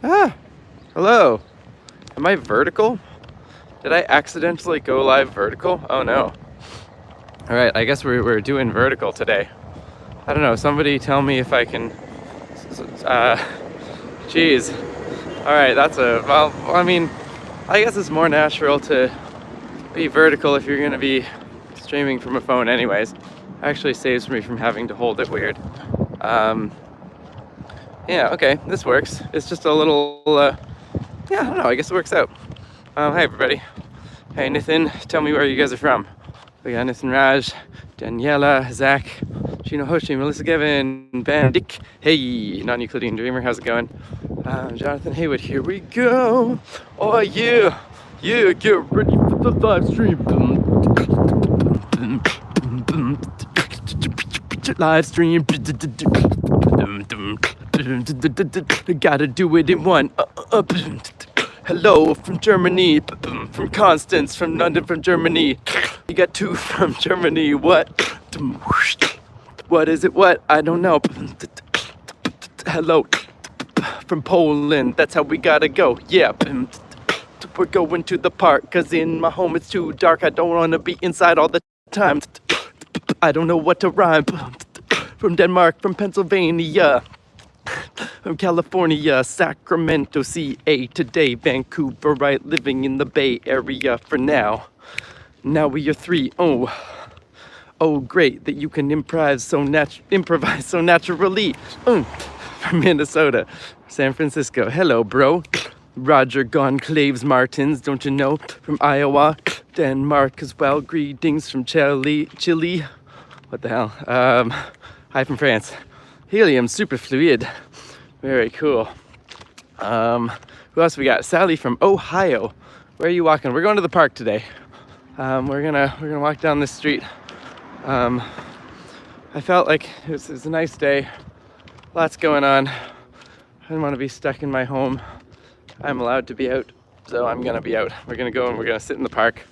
Ah, hello. Am I vertical? Did I accidentally go live vertical? Oh no. All right, I guess we're doing vertical today. I don't know. Somebody tell me if I can. Geez. All right, well. I mean, I guess it's more natural to be vertical if you're gonna be streaming from a phone, anyways. Actually, saves me from having to hold it weird. Um, yeah. Okay, this works. It's just a little. Yeah, I don't know. I guess it works out. Hi everybody. Hey Nathan, tell me where you guys are from. We got Nathan Raj, Daniela, Zach, Gino Hoshi, Melissa Gavin, Ben, Dick. Hey, non-Euclidean Dreamer, how's it going? Jonathan Haywood, here we go. Oh yeah, yeah, get ready for the live stream. Live stream. Gotta do it in one. Hello from Germany, from Constance, from London, from Germany. You got two from Germany. What? What is it? What? I don't know. Hello from Poland. That's how we gotta go. Yeah. We're going to the park, cause in my home it's too dark. I don't wanna be inside all the time. I don't know what to rhyme. From Denmark, from Pennsylvania, from California, Sacramento, CA today, Vancouver, right, living in the Bay Area for now. Now we are three. Oh, great that you can improvise so naturally. From Minnesota, San Francisco. Hello, bro. Roger Gonclaves Martins, don't you know? From Iowa, Denmark as well. Greetings from Chile. What the hell? Hi from France. Helium superfluid. Very cool. Who else we got? Sally from Ohio. Where are you walking? We're going to the park today. We're gonna walk down this street. I felt like it was a nice day. Lots going on. I didn't want to be stuck in my home. I'm allowed to be out, so I'm gonna be out. We're gonna go and we're gonna sit in the park.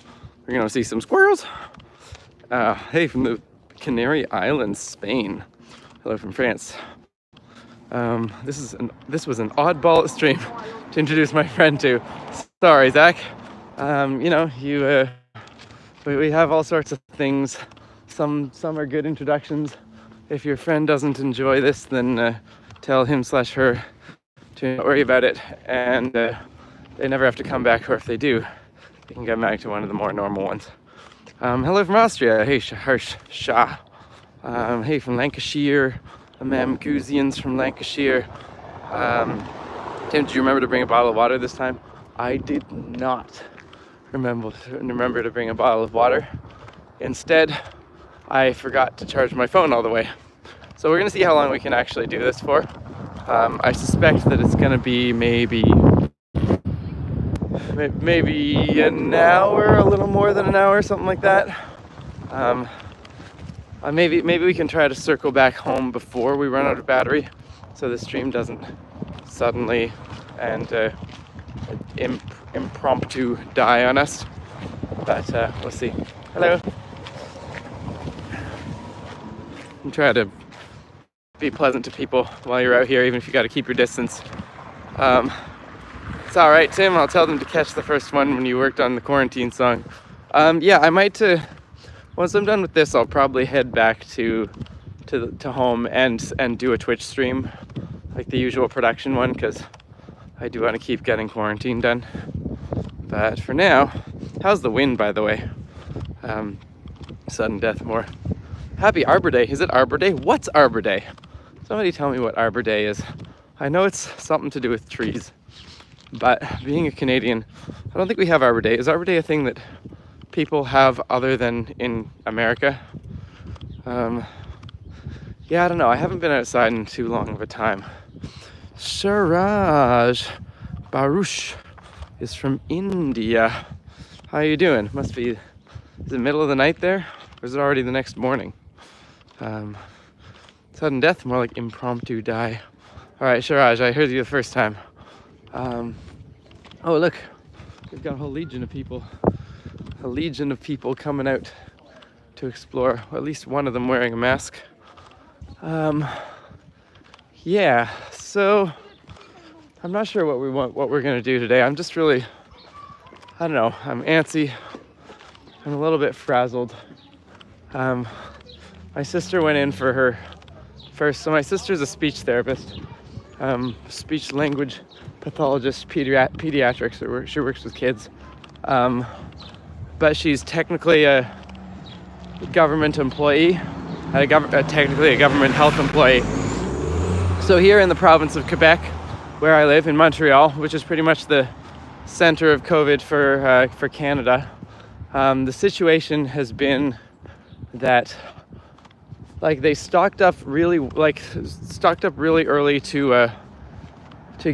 We're gonna see some squirrels. Hey, from the Canary Islands, Spain. Hello from France. This was an oddball stream to introduce my friend to. Sorry, Zach. We have all sorts of things. Some are good introductions. If your friend doesn't enjoy this, then tell him/her to not worry about it, and they never have to come back, or if they do, they can get back to one of the more normal ones. Hello from Austria. Hey, Harsh Shah. Hey, from Lancashire. Imam Guzians from Lancashire. Tim, did you remember to bring a bottle of water this time? I did not remember to bring a bottle of water. Instead, I forgot to charge my phone all the way. So we're gonna see how long we can actually do this for. I suspect that it's gonna be maybe an hour, a little more than an hour, something like that. Maybe we can try to circle back home before we run out of battery, so the stream doesn't suddenly and impromptu die on us. But we'll see. Hello. And try to be pleasant to people while you're out here, even if you got to keep your distance. It's all right, Tim. I'll tell them to catch the first one when you worked on the quarantine song. Yeah, I might. Once I'm done with this, I'll probably head back to home and do a Twitch stream, like the usual production one, because I do want to keep getting quarantine done. But for now, how's the wind, by the way? Sudden death more. Happy Arbor Day. Is it Arbor Day? What's Arbor Day? Somebody tell me what Arbor Day is. I know it's something to do with trees, but being a Canadian, I don't think we have Arbor Day. Is Arbor Day a thing that people have other than in America? Yeah, I don't know. I haven't been outside in too long of a time. Siraj Baruch is from India. How are you doing? Is it middle of the night there? Or is it already the next morning? Sudden death, more like impromptu die. All right, Siraj, I heard you the first time. Oh, look, we've got a whole legion of people. A legion of people coming out to explore. Well, at least one of them wearing a mask. Yeah, so I'm not sure what we're gonna do today. I'm just really, I don't know, I'm antsy. I'm a little bit frazzled. My sister went in for her first, so my sister's a speech therapist, speech language pathologist, pediatrics, so she works with kids. But she's technically a government employee, technically a government health employee. So here in the province of Quebec, where I live in Montreal, which is pretty much the center of COVID for Canada, the situation has been that they stocked up really early to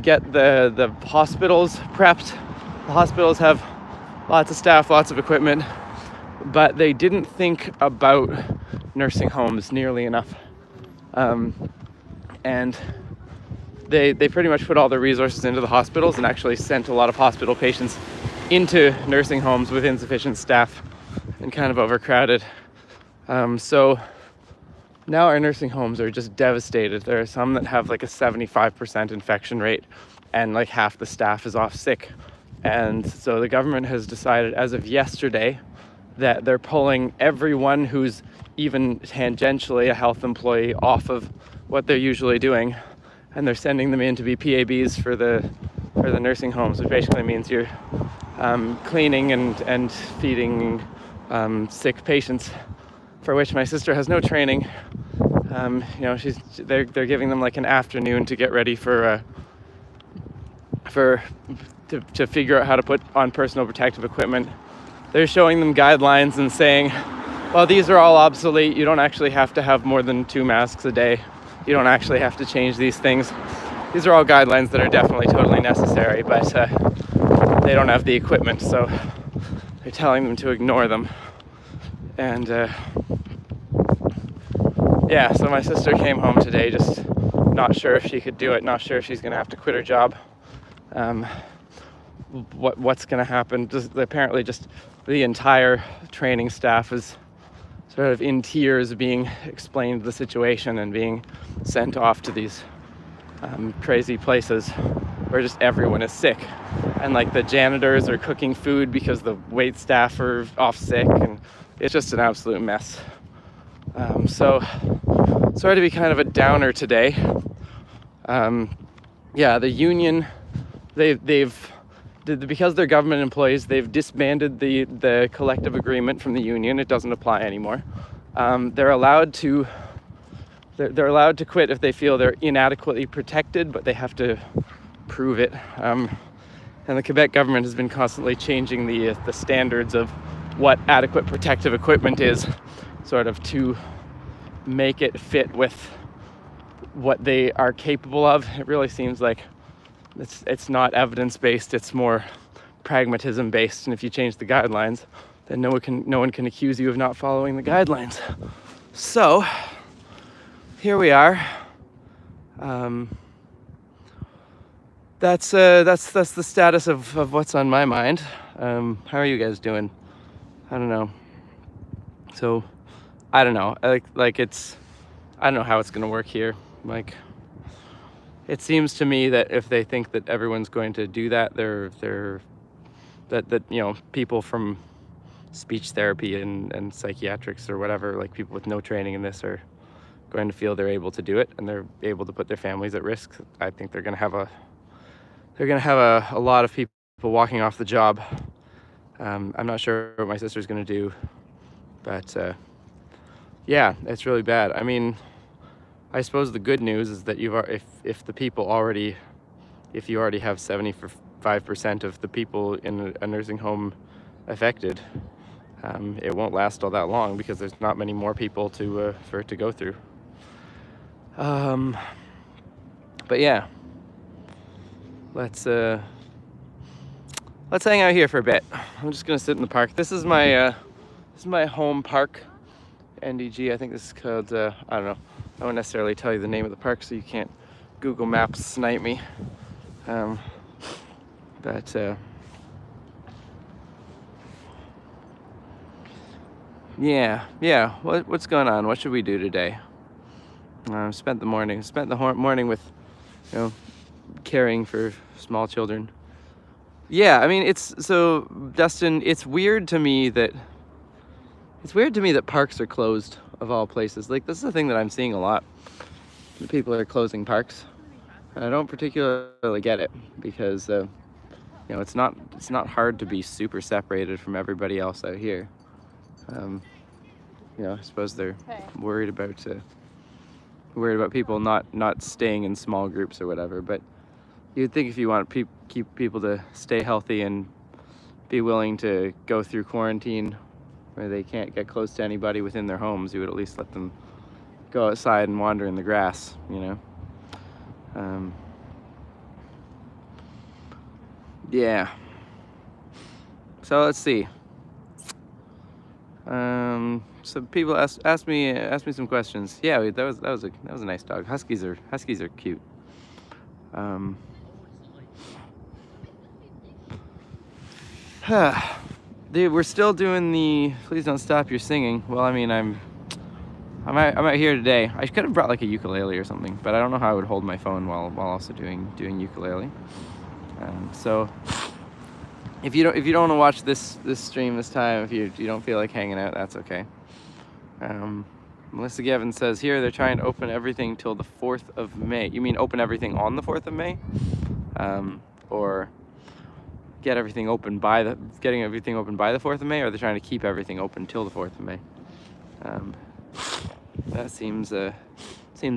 get the hospitals prepped. The hospitals have lots of staff, lots of equipment, but they didn't think about nursing homes nearly enough. And they pretty much put all their resources into the hospitals and actually sent a lot of hospital patients into nursing homes with insufficient staff and kind of overcrowded. So now our nursing homes are just devastated. There are some that have like a 75% infection rate and like half the staff is off sick. And so the government has decided as of yesterday that they're pulling everyone who's even tangentially a health employee off of what they're usually doing, and they're sending them in to be PABs for the nursing homes, which basically means you're cleaning and feeding sick patients, for which my sister has no training. They're giving them like an afternoon to get ready to figure out how to put on personal protective equipment. They're showing them guidelines and saying, well, these are all obsolete. You don't actually have to have more than 2 masks a day. You don't actually have to change these things. These are all guidelines that are definitely totally necessary, but they don't have the equipment, so they're telling them to ignore them. And so my sister came home today just not sure if she could do it, not sure if she's gonna have to quit her job. What's gonna happen? Apparently just the entire training staff is sort of in tears being explained the situation and being sent off to these crazy places where just everyone is sick. And like the janitors are cooking food because the wait staff are off sick, and it's just an absolute mess. So sorry to be kind of a downer today. The union, because they're government employees, they've disbanded the collective agreement from the union. It doesn't apply anymore. They're allowed to quit if they feel they're inadequately protected, but they have to prove it. And the Quebec government has been constantly changing the standards of what adequate protective equipment is, sort of to make it fit with what they are capable of. It really seems like it's not evidence-based, it's more pragmatism-based. And if you change the guidelines, then no one can accuse you of not following the guidelines. So here we are. That's the status of what's on my mind. How are you guys doing? I don't know. So I don't know. I don't know how it's gonna work here. Like, it seems to me that if they think that everyone's going to do that, that people from speech therapy and psychiatrics or whatever, like people with no training in this, are going to feel they're able to do it and they're able to put their families at risk. I think they're gonna have a lot of people walking off the job. I'm not sure what my sister's gonna do, but it's really bad. I mean, I suppose the good news is that if you already have 75% of the people in a nursing home affected, it won't last all that long because there's not many more people for it to go through. But yeah, let's hang out here for a bit. I'm just gonna sit in the park. This is my home park, NDG. I think this is called, I don't know. I won't necessarily tell you the name of the park so you can't Google Maps snipe me. What's going on? What should we do today? Spent the morning with, caring for small children. Yeah, I mean, it's so, Dustin, it's weird to me that parks are closed of all places. Like, this is the thing that I'm seeing a lot. People are closing parks. And I don't particularly get it because it's not hard to be super separated from everybody else out here. I suppose they're worried about people not staying in small groups or whatever. But you'd think if you want to keep people to stay healthy and be willing to go through quarantine where they can't get close to anybody within their homes, you would at least let them go outside and wander in the grass, yeah. So let's see. So people ask me some questions. Yeah, that was a nice dog. Huskies are cute. Dude, we're still doing the please don't stop your singing. Well, I mean, I'm out here today. I could have brought like a ukulele or something, but I don't know how I would hold my phone while also doing ukulele. So if you don't want to watch this stream this time, if you don't feel like hanging out, that's okay. Melissa Gavin says here they're trying to open everything till the 4th of May. You mean open everything on the 4th of May? Or getting everything open by the 4th of May, or they're trying to keep everything open till the 4th of May? That seems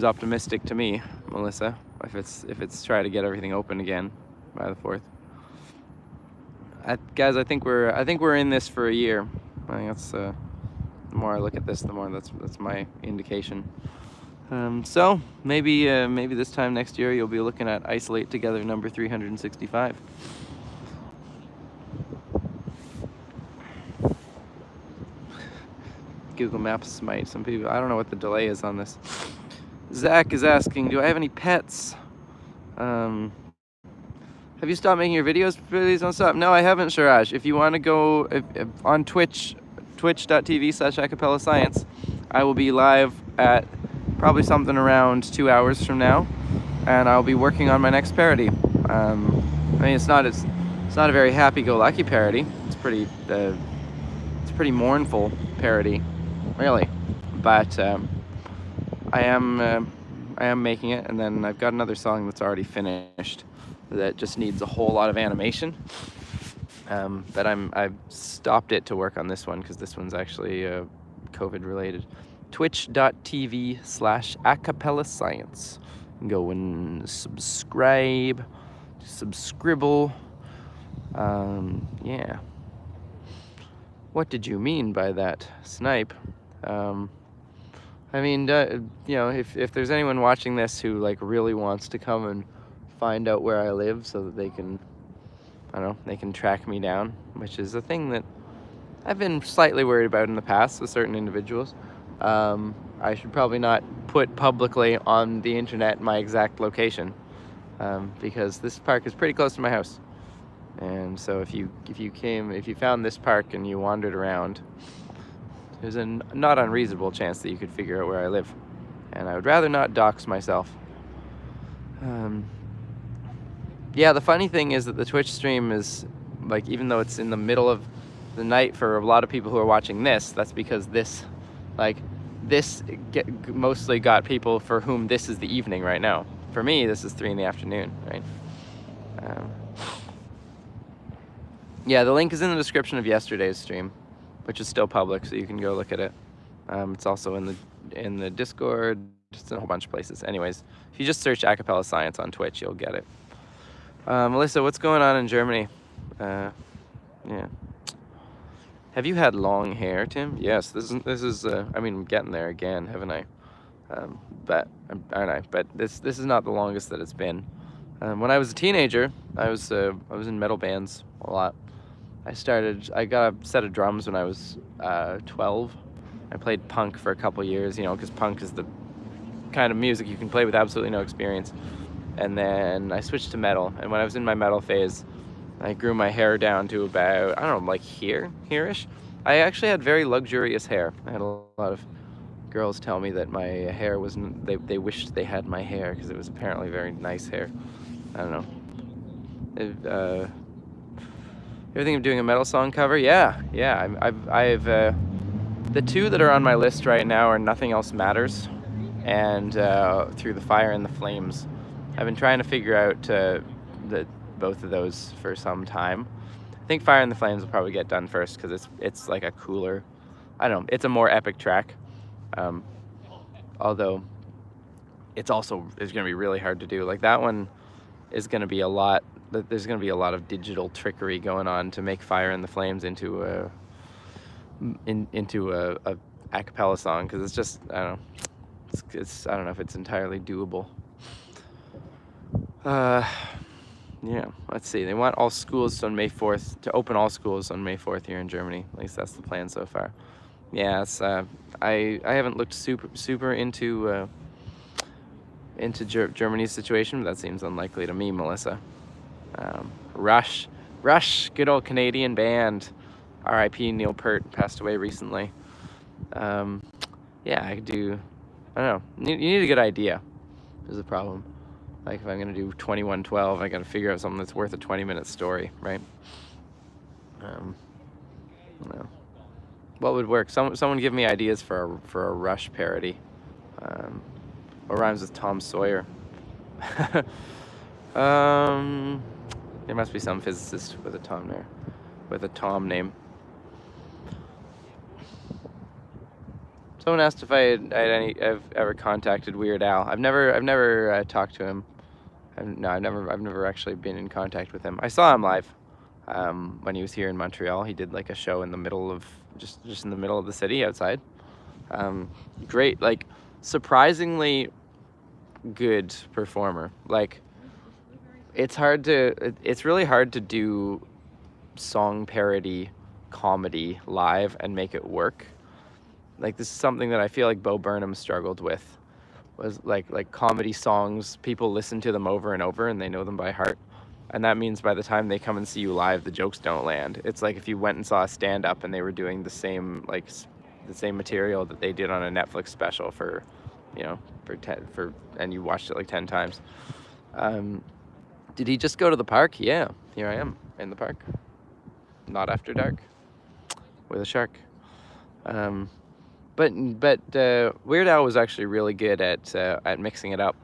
optimistic to me, Melissa. If it's try to get everything open again by the 4th. Guys, I think we're in this for a year. I think that's the more I look at this, the more that's my indication. So maybe this time next year you'll be looking at Isolate Together number 365. Google Maps might. Some people, I don't know what the delay is on this. Zach is asking, do I have any pets? Have you stopped making your videos? Please don't stop. No, I haven't, Shiraj. If you want to go if on Twitch, twitch.tv/acapellascience, I will be live at probably something around 2 hours from now, and I'll be working on my next parody. I mean, it's not a very happy-go-lucky parody. It's pretty mournful parody, really. But I am making it, and then I've got another song that's already finished that just needs a whole lot of animation. But I've stopped it to work on this one because this one's actually COVID related. Twitch.tv/acapellascience. Go and subscribe, subscribble. Yeah. What did you mean by that, Snipe? I mean, if there's anyone watching this who like really wants to come and find out where I live so that they can, they can track me down, which is a thing that I've been slightly worried about in the past with certain individuals. I should probably not put publicly on the internet my exact location, because this park is pretty close to my house. And so if you found this park and you wandered around, there's a not unreasonable chance that you could figure out where I live. And I would rather not dox myself. Yeah, the funny thing is that the Twitch stream is, like, even though it's in the middle of the night for a lot of people who are watching this, that's because this mostly got people for whom this is the evening right now. For me, this is 3 p.m, right? Yeah, the link is in the description of yesterday's stream, which is still public, so you can go look at it. It's also in the Discord, just in a whole bunch of places. Anyways, if you just search Acapella Science on Twitch, you'll get it. Melissa, what's going on in Germany? Yeah. Have you had long hair, Tim? Yes, this is. I mean, I'm getting there again, haven't I? But aren't I? But this is not the longest that it's been. When I was a teenager, I was in metal bands a lot. I got a set of drums when I was 12. I played punk for a couple years, because punk is the kind of music you can play with absolutely no experience. And then I switched to metal. And when I was in my metal phase, I grew my hair down to about, I don't know, like here-ish. I actually had very luxurious hair. I had a lot of girls tell me that my hair wasn't, they wished they had my hair because it was apparently very nice hair. I don't know. Ever think of doing a metal song cover? Yeah. I've the two that are on my list right now are Nothing Else Matters and Through the Fire and the Flames. I've been trying to figure out both of those for some time. I think Fire and the Flames will probably get done first because it's like a cooler, I don't know, it's a more epic track. Although it's going to be really hard to do. Like that one is going to be a lot. There's going to be a lot of digital trickery going on to make Fire and the Flames into a a cappella song because it's just I don't know. I don't know if it's entirely doable. Yeah, let's see. They want all schools on May 4th to open all schools on May 4th here in Germany. At least that's the plan so far. Yeah, it's I haven't looked super into Germany's situation, but that seems unlikely to me, Melissa. Rush, good old Canadian band. R.I.P. Neil Peart passed away recently. Yeah, I could do. I don't know. You need a good idea. Is the problem. Like if I'm gonna do 2112, I gotta figure out something that's worth a 20-minute story, right? No. What would work? Someone give me ideas for a Rush parody. What rhymes with Tom Sawyer? There must be some physicist with a Tom there, with a Tom name. Someone asked if I've ever contacted Weird Al. I've never talked to him. I've never actually been in contact with him. I saw him live when he was here in Montreal. He did like a show in the middle of just in the middle of the city outside. Great, like surprisingly good performer. Like it's really hard to do song parody comedy live and make it work. Like this is something that I feel like Bo Burnham struggled with, was like comedy songs, people listen to them over and over and they know them by heart. And that means by the time they come and see you live, the jokes don't land. It's like if you went and saw a stand-up and they were doing the same material that they did on a Netflix special for and you watched it like 10 times. Did he just go to the park? Yeah, here I am in the park. Not after dark with a shark. But Weird Al was actually really good at mixing it up.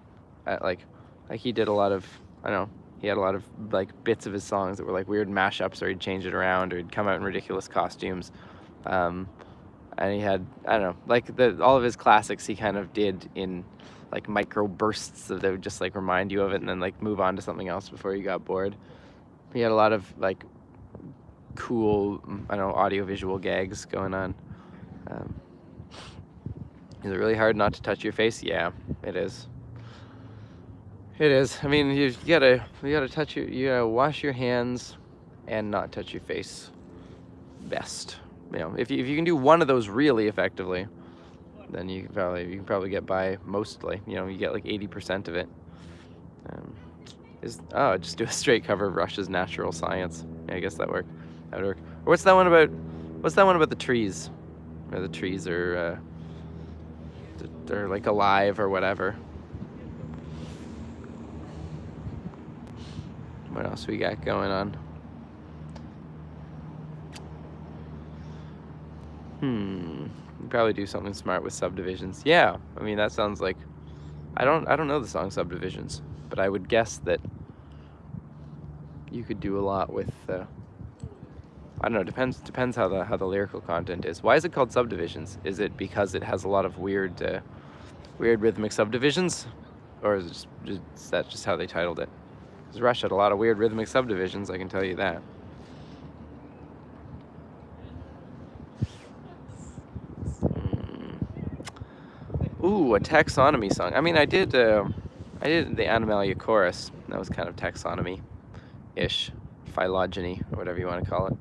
Like he did a lot of, I don't know, he had a lot of like bits of his songs that were like weird mashups, or he'd change it around, or he'd come out in ridiculous costumes. And he had, I don't know, like all of his classics he kind of did in like micro bursts that would just like remind you of it and then like move on to something else before you got bored. He had a lot of like cool, I don't know, audio-visual gags going on. Is it really hard not to touch your face? Yeah, it is. It is. I mean, you gotta wash your hands and not touch your face. Best. You know, if you can do one of those really effectively, then you can probably get by mostly. You know, you get like 80% of it. Just do a straight cover of Rush's Natural Science. Yeah, I guess that would work. Or what's that one about the trees? Where the trees are they're like alive or whatever. What else we got going on? Probably do something smart with subdivisions. Yeah, I mean that sounds like I don't know the song Subdivisions, but I would guess that you could do a lot with I don't know, depends how the lyrical content is. Why is it called Subdivisions? Is it because it has a lot of weird rhythmic subdivisions, or is that just how they titled it? Because Rush had a lot of weird rhythmic subdivisions, I can tell you that. Ooh, a taxonomy song. I mean, I did the Animalia chorus. That was kind of taxonomy-ish, phylogeny, or whatever you want to call it.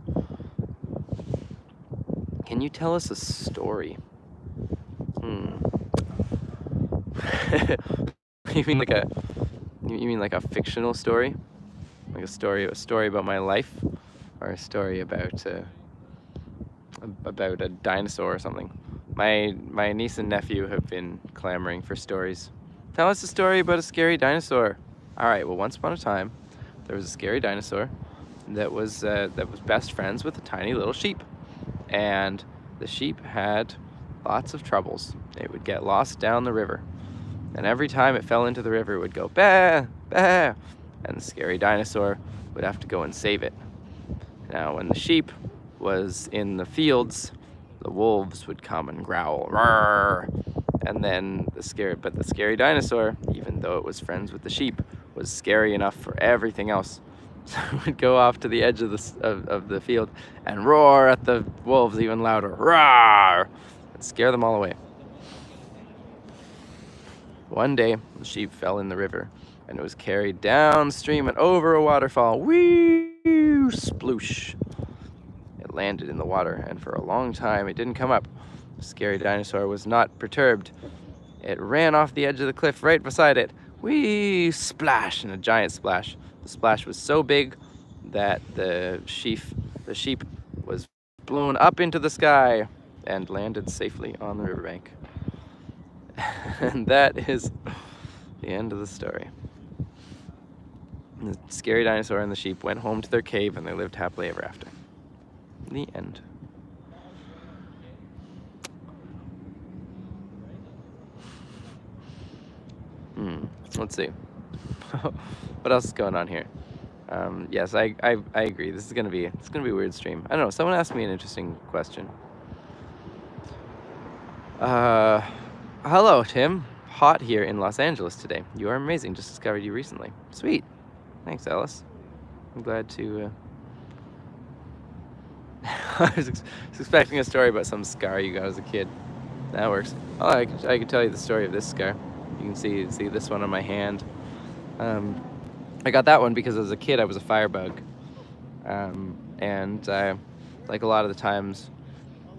Can you tell us a story? You mean like a fictional story? Like a story about my life, or a story about a dinosaur or something? My niece and nephew have been clamoring for stories. Tell us a story about a scary dinosaur. All right. Well, once upon a time, there was a scary dinosaur that was best friends with a tiny little sheep, and the sheep had lots of troubles. It would get lost down the river, and every time it fell into the river, it would go bah bah, and the scary dinosaur would have to go and save it. Now, when the sheep was in the fields, the wolves would come and growl, roar, and then the scary dinosaur, even though it was friends with the sheep, was scary enough for everything else. So it would go off to the edge of the field and roar at the wolves even louder, roar, and scare them all away. One day, the sheep fell in the river, and it was carried downstream and over a waterfall. Whee! Sploosh! It landed in the water, and for a long time it didn't come up. The scary dinosaur was not perturbed. It ran off the edge of the cliff right beside it. Whee! Splash! And a giant splash. The splash was so big that the sheep was blown up into the sky and landed safely on the riverbank. And that is the end of the story. The scary dinosaur and the sheep went home to their cave and they lived happily ever after. The end. Let's see. What else is going on here? Yes, I agree. It's gonna be a weird stream. I don't know. Someone asked me an interesting question. Hello, Tim. Hot here in Los Angeles today. You are amazing. Just discovered you recently. Sweet. Thanks, Alice. I'm glad to. I was expecting a story about some scar you got as a kid. That works. Oh, I could tell you the story of this scar. You can see this one on my hand. I got that one because as a kid I was a firebug, and like a lot of the times,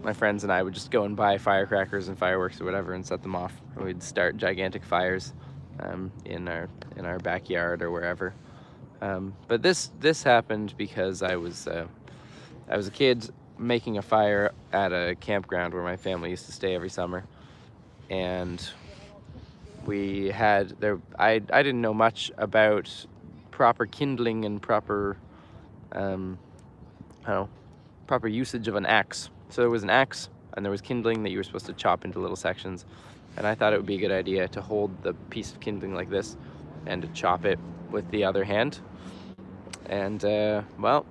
my friends and I would just go and buy firecrackers and fireworks or whatever and set them off. And we'd start gigantic fires in our backyard or wherever. But this happened because I was a kid making a fire at a campground where my family used to stay every summer, and we had there. I didn't know much about proper kindling and proper proper usage of an axe. So there was an axe and there was kindling that you were supposed to chop into little sections, and I thought it would be a good idea to hold the piece of kindling like this and to chop it with the other hand. And well,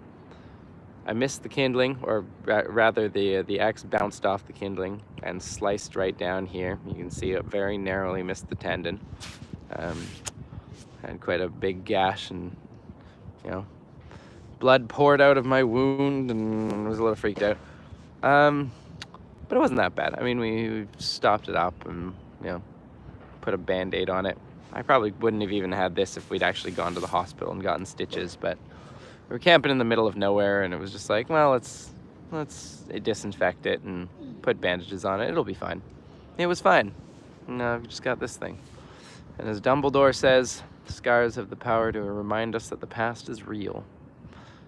I missed the kindling, or rather the axe bounced off the kindling and sliced right down here. You can see it very narrowly missed the tendon. Had quite a big gash, and blood poured out of my wound, and was a little freaked out. But it wasn't that bad. I mean, we stopped it up and put a Band-Aid on it. I probably wouldn't have even had this if we'd actually gone to the hospital and gotten stitches, but we were camping in the middle of nowhere, and it was just like, well, let's disinfect it and put bandages on it. It'll be fine. It was fine. No, we just got this thing. And as Dumbledore says, scars have the power to remind us that the past is real.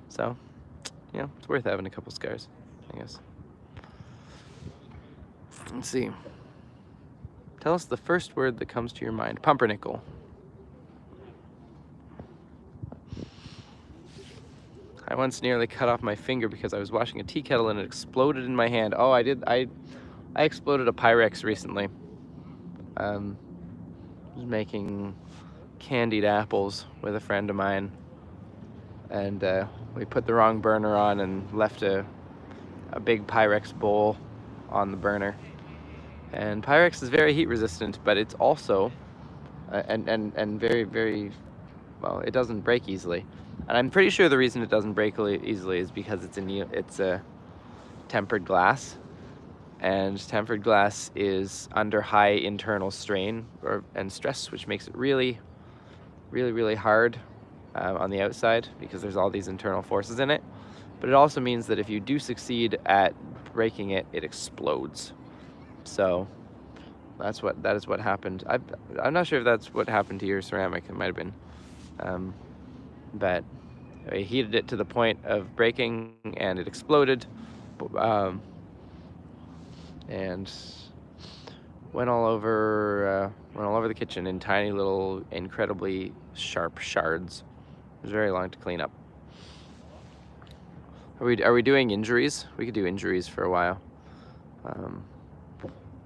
So, it's worth having a couple scars, I guess. Let's see. Tell us the first word that comes to your mind. Pumpernickel. I once nearly cut off my finger because I was washing a tea kettle and it exploded in my hand. Oh, I did. I exploded a Pyrex recently. I was making candied apples with a friend of mine, and we put the wrong burner on and left a big Pyrex bowl on the burner. And Pyrex is very heat resistant, but it's also and very, very well, it doesn't break easily. And I'm pretty sure the reason it doesn't break easily is because it's a tempered glass, and tempered glass is under high internal strain and stress, which makes it really, really, really hard on the outside because there's all these internal forces in it. But it also means that if you do succeed at breaking it, it explodes. So that is what happened. I'm not sure if that's what happened to your ceramic. It might have been. But I heated it to the point of breaking, and it exploded. And went all over the kitchen in tiny little, incredibly sharp shards. It was very long to clean up. Are we doing injuries? We could do injuries for a while.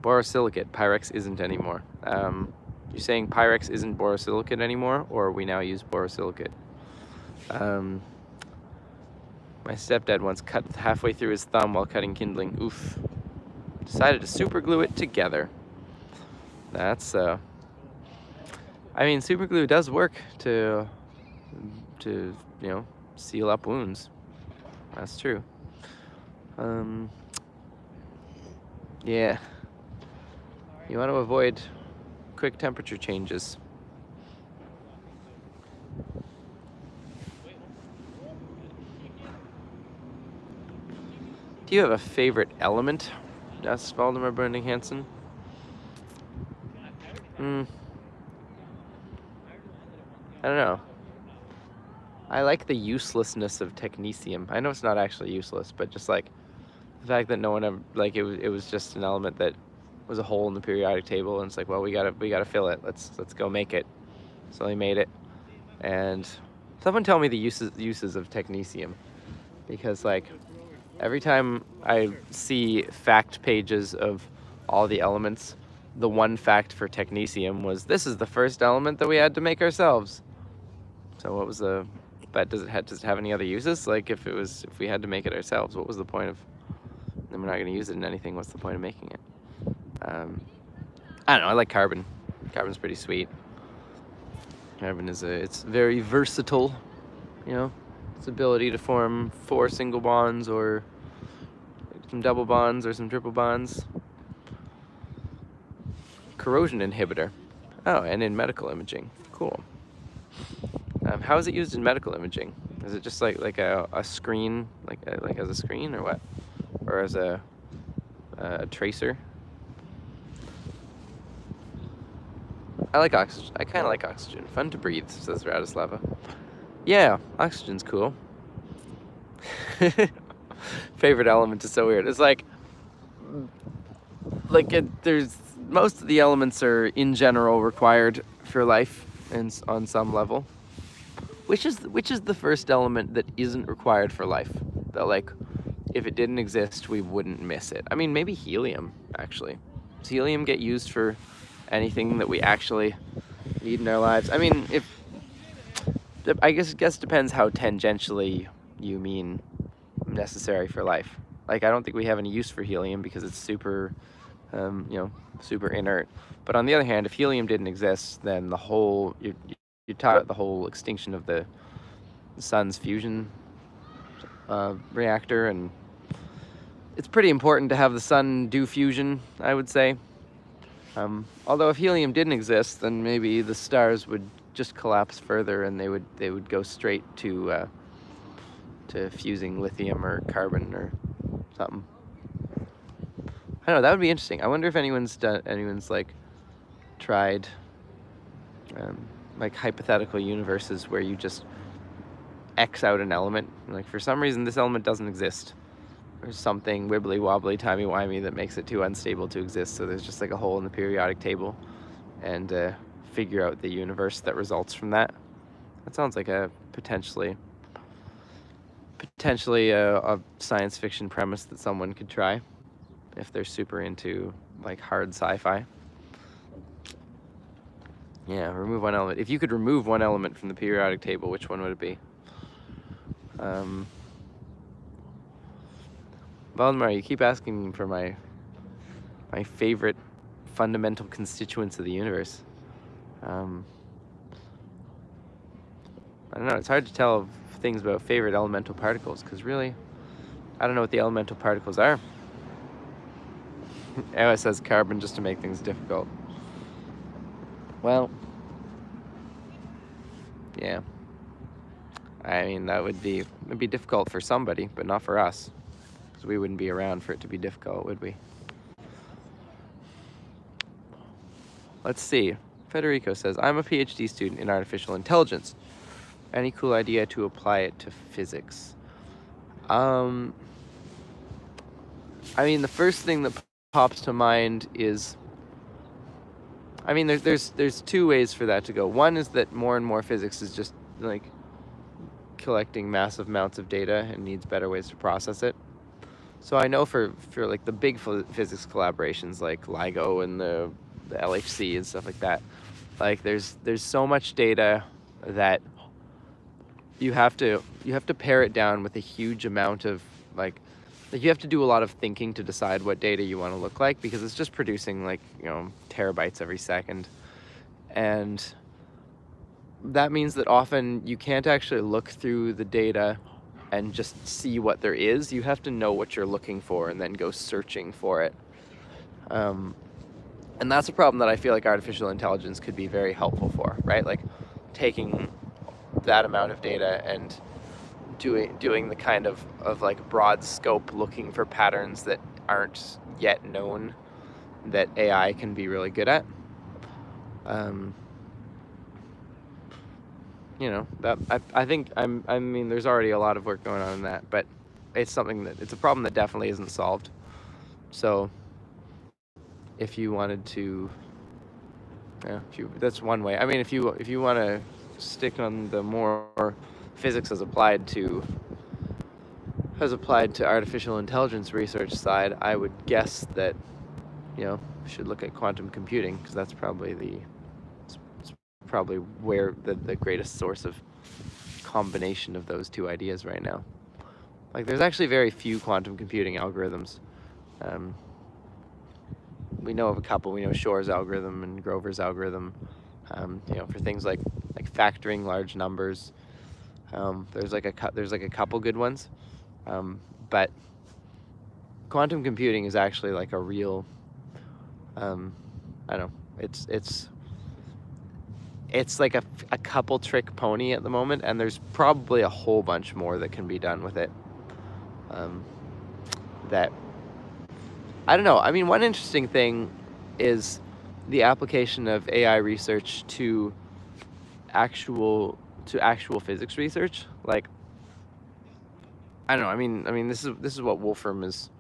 Borosilicate. Pyrex isn't anymore. You saying Pyrex isn't borosilicate anymore, or we now use borosilicate? My stepdad once cut halfway through his thumb while cutting kindling. Oof. Decided to super glue it together. That's I mean, super glue does work to seal up wounds. That's true. Yeah. You want to avoid quick temperature changes. Do you have a favorite element? Asks Valdemar Branding Hansen. I don't know. I like the uselessness of technetium. I know it's not actually useless, but just like the fact that no one ever, like, it was just an element that was a hole in the periodic table, and it's like, well, we gotta fill it. Let's go make it. So they made it, and someone tell me the uses of technetium, because like every time I see fact pages of all the elements, the one fact for technetium was this is the first element that we had to make ourselves. So what was the? But does it have any other uses? Like if we had to make it ourselves, what was the point of? Then we're not going to use it in anything. What's the point of making it? I don't know. I like carbon. Carbon's pretty sweet. Carbon it's very versatile. You know, its ability to form 4 single bonds or some double bonds or some triple bonds. Corrosion inhibitor. Oh, and in medical imaging. Cool. How is it used in medical imaging? Is it just like a screen, like as a screen, or what? Or as a tracer? I like oxygen. I kind of like oxygen. Fun to breathe, says Radislava. Yeah, oxygen's cool. Favorite element is so weird. It's like there's most of the elements are in general required for life, and on some level. Which is the first element that isn't required for life? That like, if it didn't exist, we wouldn't miss it. I mean, maybe helium, actually. Does helium get used for anything that we actually need in our lives? I mean, I guess it depends how tangentially you mean necessary for life. Like, I don't think we have any use for helium because it's super, super inert. But on the other hand, if helium didn't exist, then you're talking about the whole extinction of the sun's fusion reactor, and it's pretty important to have the sun do fusion, I would say. Although if helium didn't exist, then maybe the stars would just collapse further, and they would go straight to fusing lithium or carbon or something. I don't know. That would be interesting. I wonder if anyone's like tried like hypothetical universes where you just X out an element. Like for some reason this element doesn't exist. There's something wibbly wobbly, timey wimey that makes it too unstable to exist. So there's just like a hole in the periodic table, and figure out the universe that results from that. That sounds like a potentially a science fiction premise that someone could try if they're super into like hard sci-fi. Yeah, remove one element. If you could remove one element from the periodic table, which one would it be? Valdemar, you keep asking me for my favorite fundamental constituents of the universe. I don't know. It's hard to tell things about favorite elemental particles because really, I don't know what the elemental particles are. Ewa says carbon just to make things difficult. Well, yeah. I mean, it'd be difficult for somebody, but not for us, because we wouldn't be around for it to be difficult, would we? Let's see. Federico says, I'm a PhD student in artificial intelligence. Any cool idea to apply it to physics? I mean, the first thing that pops to mind is I mean, there's two ways for that to go. One is that more and more physics is just like collecting massive amounts of data and needs better ways to process it. So I know for like the big physics collaborations like LIGO and the LHC and stuff like that, like there's so much data that you have to pare it down with a huge amount of like you have to do a lot of thinking to decide what data you want to look like, because it's just producing like, you know, terabytes every second. And that means that often you can't actually look through the data and just see what there is. You have to know what you're looking for and then go searching for it. And that's a problem that I feel like artificial intelligence could be very helpful for, right? Like taking that amount of data and doing the kind of like broad scope looking for patterns that aren't yet known that AI can be really good at. You know, that I think I mean there's already a lot of work going on in that, but it's a problem that definitely isn't solved. So if you wanted to, yeah, that's one way. I mean, if you want to stick on the more physics as applied to artificial intelligence research side, I would guess that, you know, we should look at quantum computing, because that's probably probably where the greatest source of combination of those two ideas right now. Like there's actually very few quantum computing algorithms. We know of a couple. We know Shor's algorithm and Grover's algorithm. You know, for things like factoring large numbers. There's like a couple good ones, but quantum computing is actually like a real. I don't know. It's like a couple trick pony at the moment, and there's probably a whole bunch more that can be done with it. That I don't know. I mean, one interesting thing is the application of AI research to actual physics research. Like, I don't know. I mean, this is what Wolfram is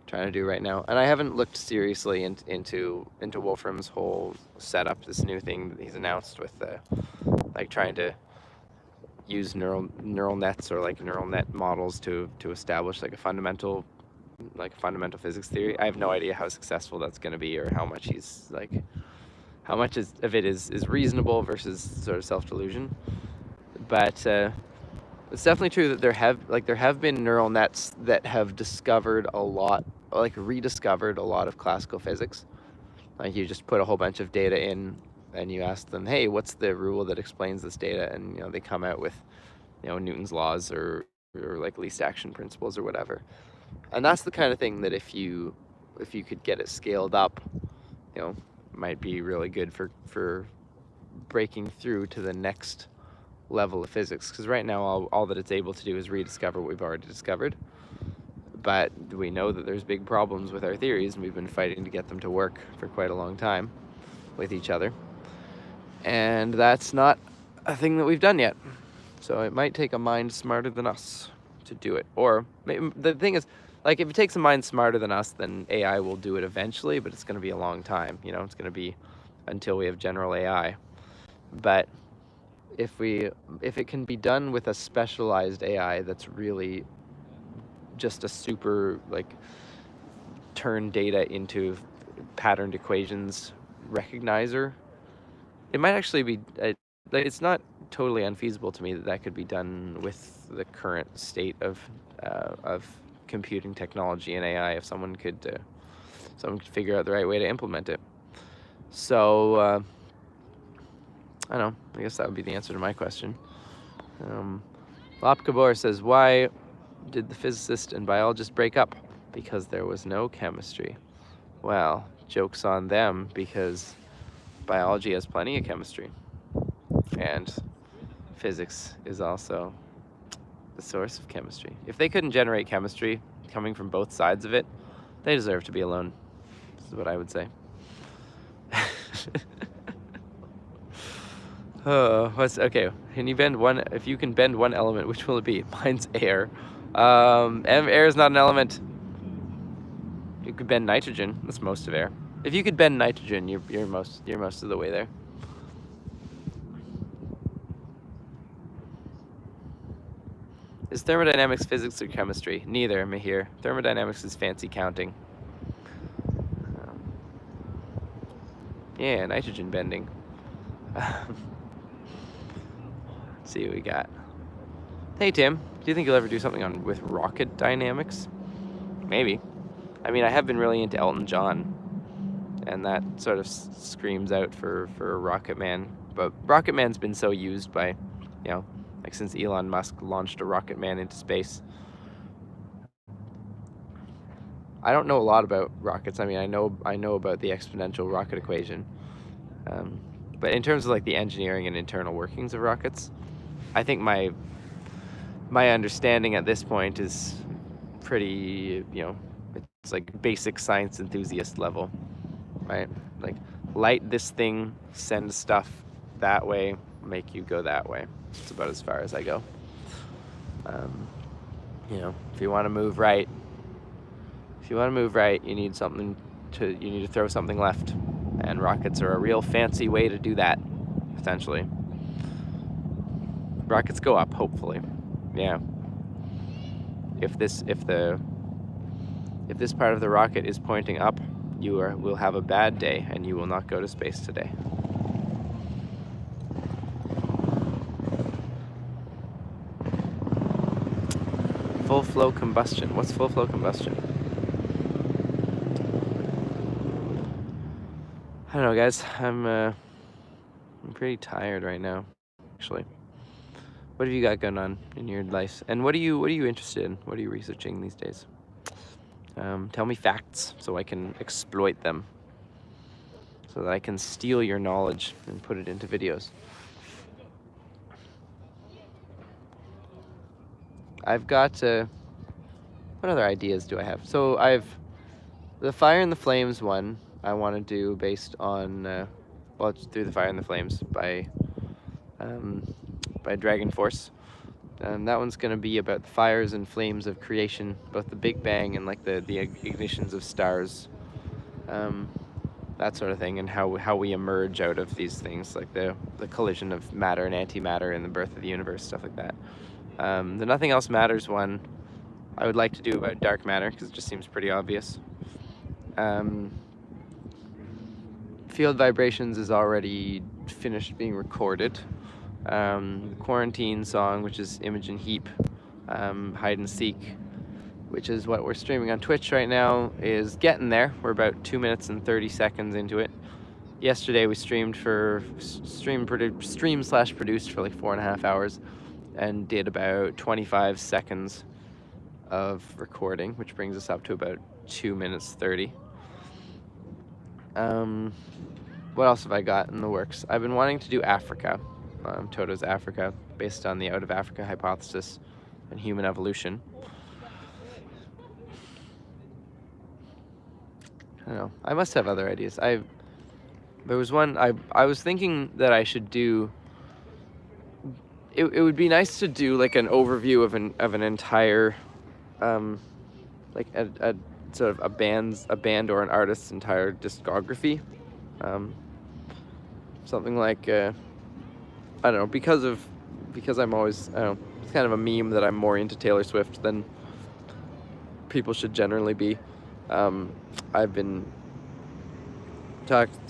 trying to do right now, and I haven't looked seriously into Wolfram's whole setup. This new thing that he's announced with like trying to use neural nets or like neural net models to establish like a fundamental physics theory. I have no idea how successful that's going to be, or how much of it is reasonable versus sort of self-delusion. But it's definitely true that there have been neural nets that have rediscovered a lot of classical physics. Like you just put a whole bunch of data in and you ask them, hey, what's the rule that explains this data? And, you know, they come out with, you know, Newton's laws or like least action principles or whatever. And that's the kind of thing that if you could get it scaled up, you know, might be really good for breaking through to the next level of physics. Because right now all that it's able to do is rediscover what we've already discovered. But we know that there's big problems with our theories, and we've been fighting to get them to work for quite a long time with each other. And that's not a thing that we've done yet. So it might take a mind smarter than us to do it. Or the thing is, like, if it takes a mind smarter than us, then AI will do it eventually, but it's going to be a long time. You know, it's going to be until we have general AI. But if it can be done with a specialized AI that's really just a super, like, turn data into patterned equations recognizer, it might actually be, it's not totally unfeasible to me that could be done with the current state of computing technology and AI if someone could figure out the right way to implement it. So I don't know. I guess that would be the answer to my question. Lop Gabor says, why did the physicist and biologist break up? Because there was no chemistry. Well, joke's on them, because biology has plenty of chemistry. And physics is also the source of chemistry. If they couldn't generate chemistry coming from both sides of it, they deserve to be alone. This is what I would say. Okay? If you can bend one element, which will it be? Mine's air. Air is not an element. You could bend nitrogen. That's most of air. If you could bend nitrogen, you're most of the way there. Is thermodynamics physics or chemistry? Neither, Mahir. Thermodynamics is fancy counting. Yeah, nitrogen bending. Let's see what we got. Hey, Tim. Do you think you'll ever do something with rocket dynamics? Maybe. I mean, I have been really into Elton John, and that sort of screams out for Rocket Man. But Rocket Man's been so used by, like since Elon Musk launched a Rocket Man into space. I don't know a lot about rockets. I mean, I know about the exponential rocket equation. But in terms of like the engineering and internal workings of rockets, I think my understanding at this point is pretty, it's like basic science enthusiast level, right? Like light this thing, send stuff that way, make you go that way. It's about as far as I go. If you want to move right, you need to throw something left, and rockets are a real fancy way to do that, essentially. Rockets go up, hopefully. Yeah. If this part of the rocket is pointing up, you will have a bad day, and you will not go to space today. Full flow combustion. What's full flow combustion? I don't know, guys. I'm pretty tired right now, actually. What have you got going on in your life? And what are you interested in? What are you researching these days? Tell me facts so I can exploit them, so that I can steal your knowledge and put it into videos. I've got, what other ideas do I have? So I've, the Fire and the Flames one I want to do based on, well, it's Through the Fire and the Flames by Dragon Force. That one's going to be about the fires and flames of creation, both the Big Bang and like the ignitions of stars, that sort of thing, and how we emerge out of these things, like the collision of matter and antimatter and the birth of the universe, stuff like that. The Nothing Else Matters one I would like to do about dark matter, because it just seems pretty obvious. Field Vibrations is already finished being recorded. The Quarantine song, which is Imogen Heap, Hide and Seek, which is what we're streaming on Twitch right now, is getting there. We're about 2 minutes and 30 seconds into it. Yesterday we streamed/produced for like 4.5 hours, and did about 25 seconds of recording, which brings us up to about 2 minutes 30. What else have I got in the works? I've been wanting to do Africa, Toto's Africa, based on the Out of Africa hypothesis and human evolution. I don't know. I must have other ideas. There was one I was thinking that I should do. It would be nice to do like an overview of an entire, like a sort of a band or an artist's entire discography. Something like, I don't know, because I'm always, I don't know, it's kind of a meme that I'm more into Taylor Swift than people should generally be. I've been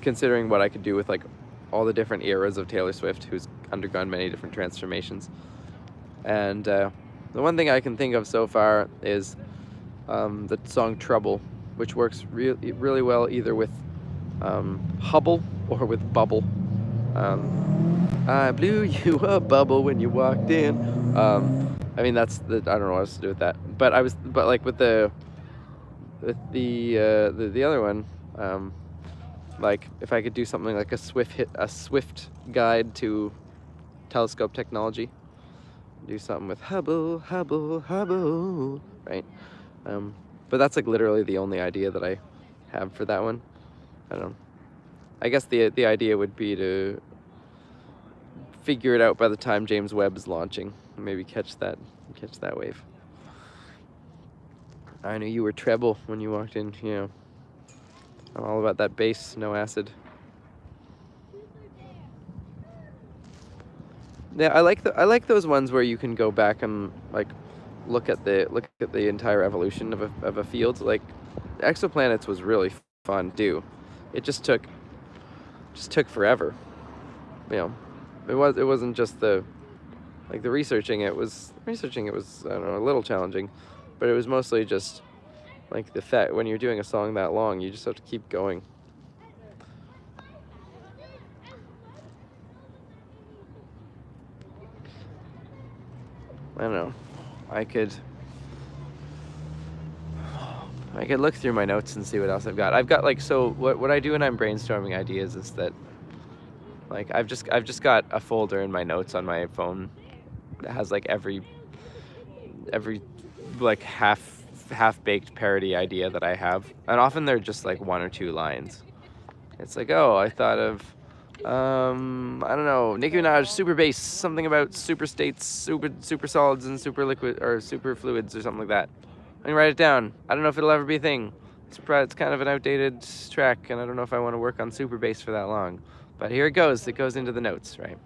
considering what I could do with like all the different eras of Taylor Swift, who's undergone many different transformations. And the one thing I can think of so far is the song Trouble, which works really well either with Hubble or with Bubble. I blew you a bubble when you walked in. I mean, I don't know what else to do with that. But like with the other one, like if I could do something like a Swift guide to telescope technology, do something with Hubble, right? But that's like literally the only idea that I have for that one. I don't know. I guess the idea would be to figure it out by the time James Webb's launching. Maybe catch that wave. I knew you were treble when you walked in. I'm all about that bass, no acid. Yeah, I like those ones where you can go back and like look at the entire evolution of a field. Like Exoplanets was really fun too. It just took forever. You know, it wasn't just the researching it was I don't know, a little challenging, but it was mostly just like the fact when you're doing a song that long, you just have to keep going. I don't know. I could look through my notes and see what else I've got. I've got like, so what I do when I'm brainstorming ideas is that like I've just got a folder in my notes on my phone that has like every like half-baked parody idea that I have, and often they're just like 1 or 2 lines. It's like, oh, I thought of I don't know, Nicki Minaj super bass, something about super states, super solids and super liquid or super fluids or something like that. I can write it down. I don't know if it'll ever be a thing. It's kind of an outdated track, and I don't know if I want to work on super bass for that long. But here it goes. It goes into the notes, right?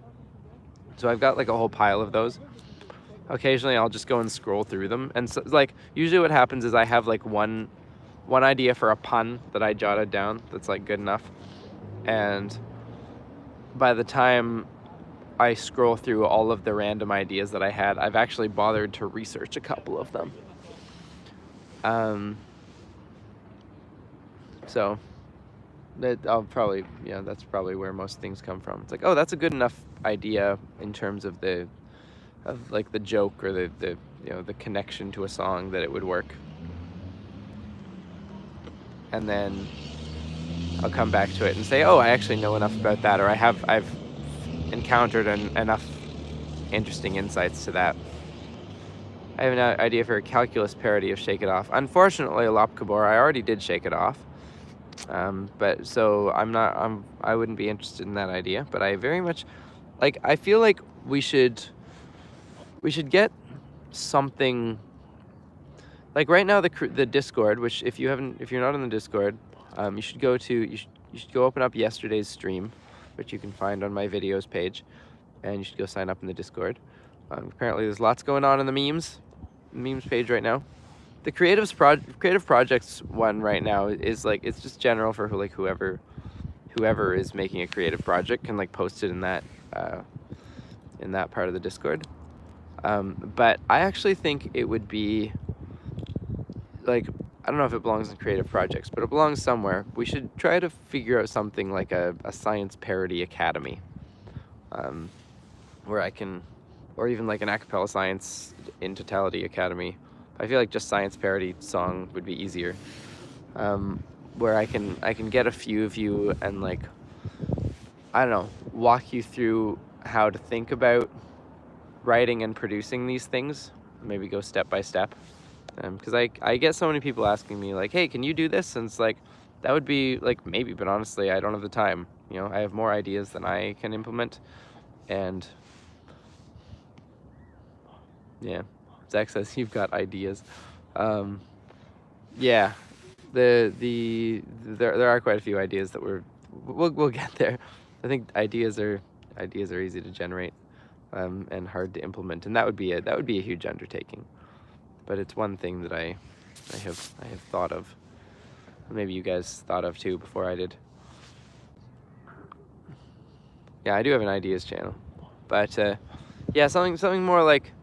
So I've got like a whole pile of those. Occasionally I'll just go and scroll through them, and so, like usually what happens is I have like one idea for a pun that I jotted down that's like good enough, and by the time I scroll through all of the random ideas that I had, I've actually bothered to research a couple of them. So that's probably where most things come from. It's like, oh, that's a good enough idea in terms of like the joke or the the connection to a song that it would work. And then I'll come back to it and say, oh, I actually know enough about that, or I've encountered enough interesting insights to that. I have an idea for a calculus parody of Shake It Off. Unfortunately, Alap Kabor, I already did Shake It Off. But so I wouldn't be interested in that idea, but I very much, like, I feel like we should get something, like right now the Discord, which if you're not on the Discord, you should go open up yesterday's stream, which you can find on my videos page, and you should go sign up in the Discord. Apparently there's lots going on in the memes page right now. The creative projects one right now is like, it's just general for whoever is making a creative project can like post it in that part of the Discord. But I actually think it would be like, I don't know if it belongs in creative projects, but it belongs somewhere. We should try to figure out something like a science parody academy, where I can, or even like an a cappella science in totality academy. I feel like just science parody song would be easier, where I can get a few of you and like, I don't know, walk you through how to think about writing and producing these things, maybe go step by step. Because I get so many people asking me like, hey, can you do this? And it's like, that would be like maybe, but honestly, I don't have the time. You know, I have more ideas than I can implement. And yeah, Zach says you've got ideas. Yeah, there are quite a few ideas that we'll get there. I think ideas are easy to generate, and hard to implement, and that would be a huge undertaking. But it's one thing that I have thought of. Maybe you guys thought of too before I did. Yeah, I do have an ideas channel, but yeah, something more like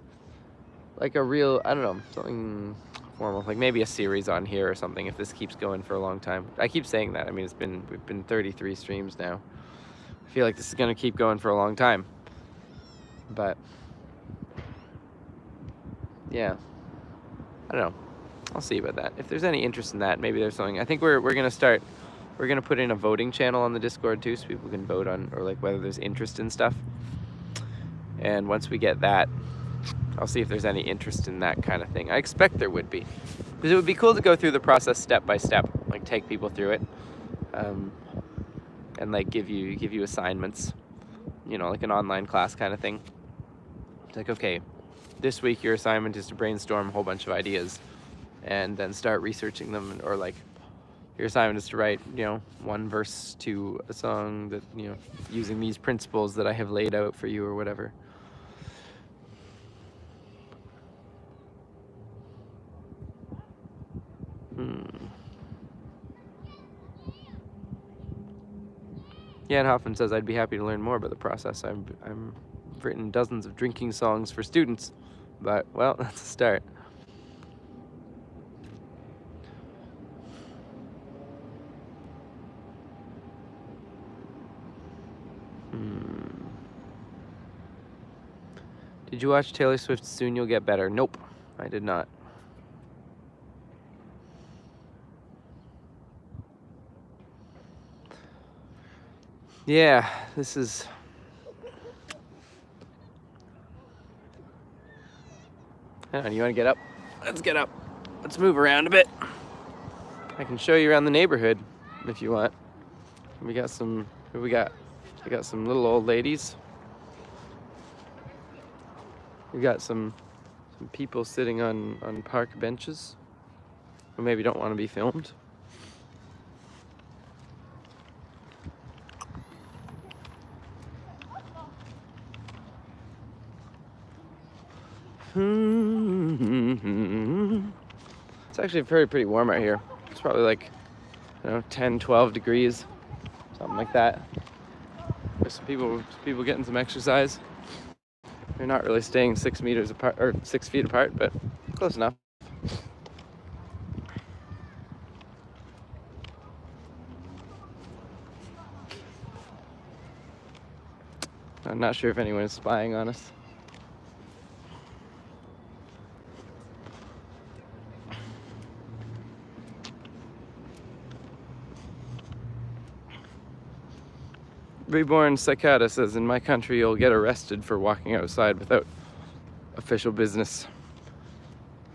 a real, I don't know, something formal, like maybe a series on here or something. If this keeps going for a long time, I keep saying that. I mean, we've been 33 streams now. I feel like this is gonna keep going for a long time, but yeah. I don't know. I'll see about that. If there's any interest in that, maybe there's something. I think we're gonna put in a voting channel on the Discord too, so people can vote on, or like whether there's interest in stuff. And once we get that, I'll see if there's any interest in that kind of thing. I expect there would be, because it would be cool to go through the process step by step, like take people through it, and like give you assignments, you know, like an online class kind of thing. It's like, okay, this week your assignment is to brainstorm a whole bunch of ideas and then start researching them, or like your assignment is to write, one verse to a song that, using these principles that I have laid out for you or whatever. Jan Hoffman says, I'd be happy to learn more about the process. I've written dozens of drinking songs for students, but, well, that's a start. Did you watch Taylor Swift's Soon You'll Get Better? Nope, I did not. Yeah, this is... Hang on, you want to get up? Let's get up. Let's move around a bit. I can show you around the neighborhood if you want. We got some... What we got? We got some little old ladies. We got some people sitting on park benches who maybe don't want to be filmed. It's actually pretty warm out here. It's probably like, 10, 12 degrees, something like that. There's some people getting some exercise. They're not really staying 6 meters apart or 6 feet apart, but close enough. I'm not sure if anyone is spying on us. Reborn Cicada says, in my country you'll get arrested for walking outside without official business.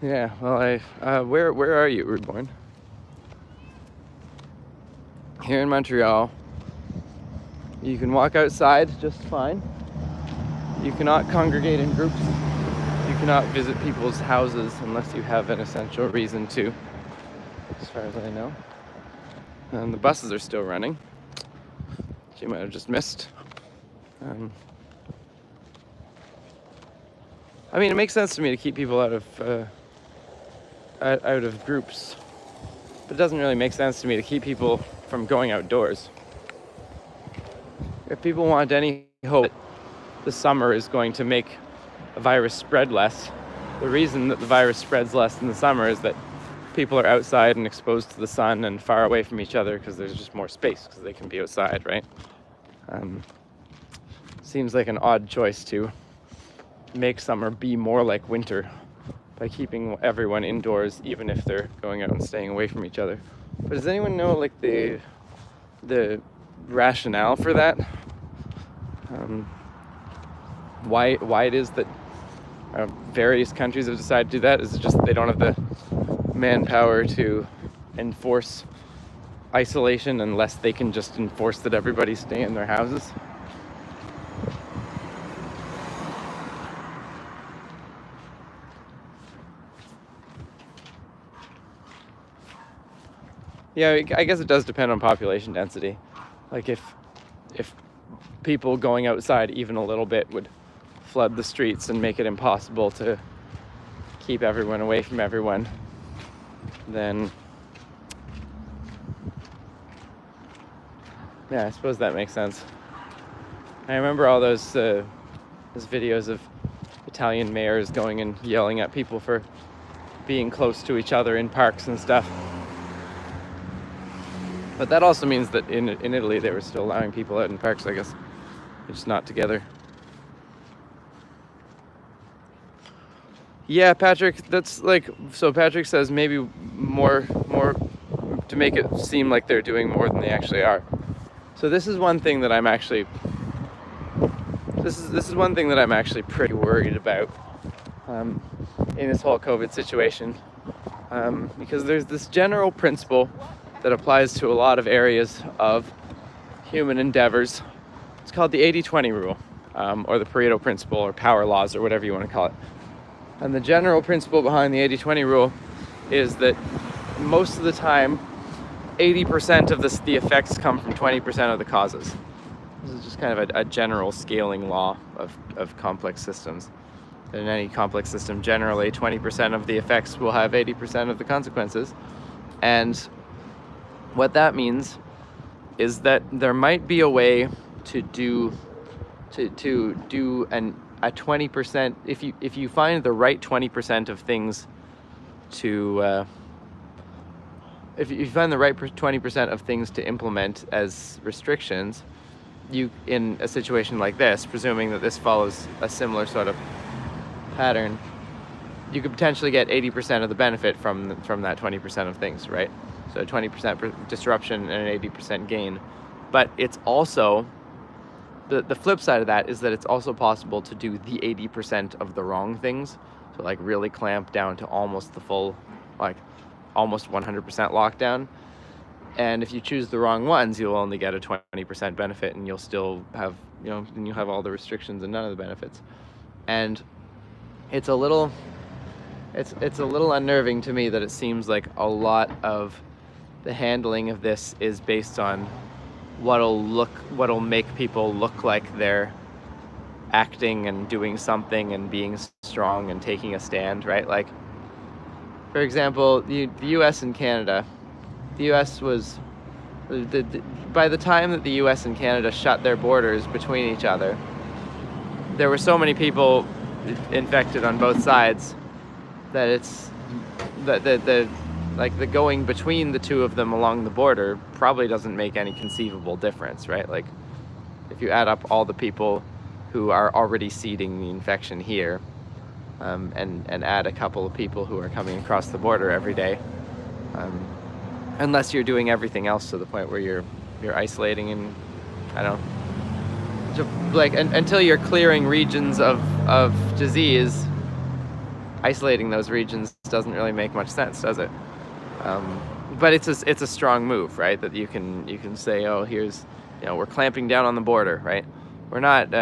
Yeah, well, where are you, Reborn? Here in Montreal, you can walk outside just fine. You cannot congregate in groups. You cannot visit people's houses unless you have an essential reason to, as far as I know. And the buses are still running. You might have just missed. I mean, it makes sense to me to keep people out of groups, but it doesn't really make sense to me to keep people from going outdoors. If people want any hope that the summer is going to make a virus spread less, the reason that the virus spreads less in the summer is that people are outside and exposed to the sun and far away from each other because there's just more space because they can be outside, right? Seems like an odd choice to make summer be more like winter by keeping everyone indoors, even if they're going out and staying away from each other. But does anyone know like the rationale for that? Why it is that various countries have decided to do that? Is it just that they don't have the manpower to enforce isolation unless they can just enforce that everybody stay in their houses? Yeah, I guess it does depend on population density. Like if people going outside even a little bit would flood the streets and make it impossible to keep everyone away from everyone, then yeah, I suppose that makes sense. I remember all those videos of Italian mayors going and yelling at people for being close to each other in parks and stuff. But that also means that in Italy they were still allowing people out in parks, I guess. They're just not together. Yeah, Patrick, that's like, so Patrick says maybe more to make it seem like they're doing more than they actually are. So this is one thing that I'm actually pretty worried about in this whole COVID situation, because there's this general principle that applies to a lot of areas of human endeavors. It's called the 80-20 rule, or the Pareto principle, or power laws, or whatever you want to call it. And the general principle behind the 80-20 rule is that most of the time 80% of the effects come from 20% of the causes. This is just kind of a general scaling law of complex systems. In any complex system, generally 20% of the effects will have 80% of the consequences. And what that means is that there might be a way to do a 20%, if you find the right 20% of things to if you find the right 20% of things to implement as restrictions, you, in a situation like this, presuming that this follows a similar sort of pattern, you could potentially get 80% of the benefit from that 20% of things, right? So 20% disruption and an 80% gain. But it's also, the flip side of that is that it's also possible to do the 80% of the wrong things. So like really clamp down to almost the full, like almost 100% lockdown. And if you choose the wrong ones, you'll only get a 20% benefit, and you'll still have, and you'll have all the restrictions and none of the benefits. And it's a little unnerving to me that it seems like a lot of the handling of this is based on what'll make people look like they're acting and doing something and being strong and taking a stand, right? Like, for example, the US and Canada. The US was, by the time that the US and Canada shut their borders between each other, there were so many people infected on both sides that it's the going between the two of them along the border probably doesn't make any conceivable difference, right? Like, if you add up all the people who are already seeding the infection here, and add a couple of people who are coming across the border every day, unless you're doing everything else to the point where you're isolating, and I don't know, like until you're clearing regions of disease, isolating those regions doesn't really make much sense, does it? But it's a strong move, right? That you can say, oh, here's, we're clamping down on the border, right? We're not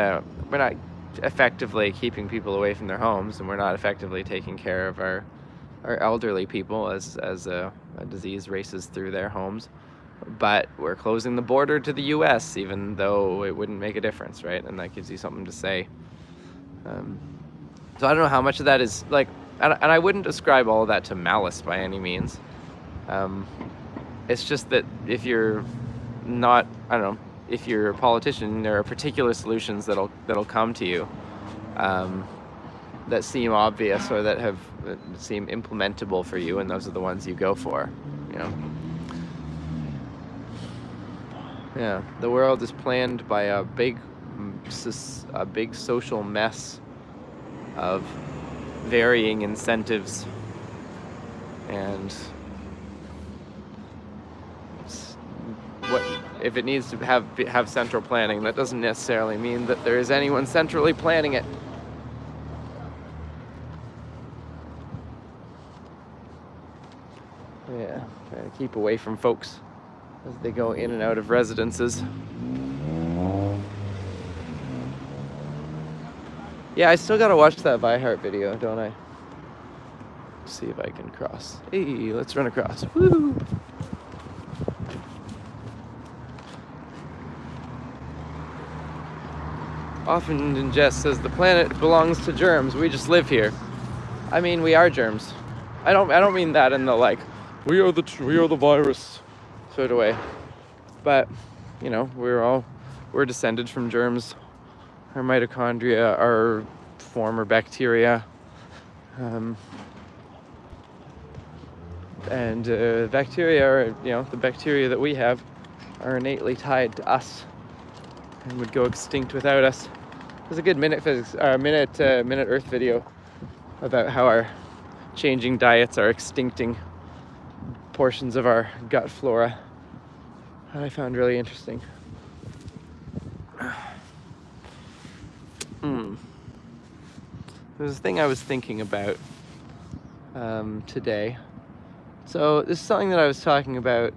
effectively keeping people away from their homes, and we're not effectively taking care of our elderly people as a disease races through their homes. But we're closing the border to the US, even though it wouldn't make a difference, right? And that gives you something to say. So I don't know how much of that is like, and I wouldn't ascribe all of that to malice by any means. It's just that if you're not, I don't know, if you're a politician, there are particular solutions that'll come to you that seem obvious or that seem implementable for you, and those are the ones you go for. Yeah, the world is planned by a big social mess of varying incentives, and if it needs to have central planning, that doesn't necessarily mean that there is anyone centrally planning it. Yeah, trying to keep away from folks as they go in and out of residences. Yeah, I still gotta watch that Vi-Heart video, don't I? Let's see if I can cross. Hey, let's run across. Woo! Often in jest says the planet belongs to germs. We just live here. I mean, we are germs. I don't mean that in the like, we are the virus sort of way. But we're descended from germs. Our mitochondria are former bacteria, and bacteria are, the bacteria that we have are innately tied to us and would go extinct without us. There's a good Minute Earth video about how our changing diets are extincting portions of our gut flora that I found really interesting. There's a thing I was thinking about today. So this is something that I was talking about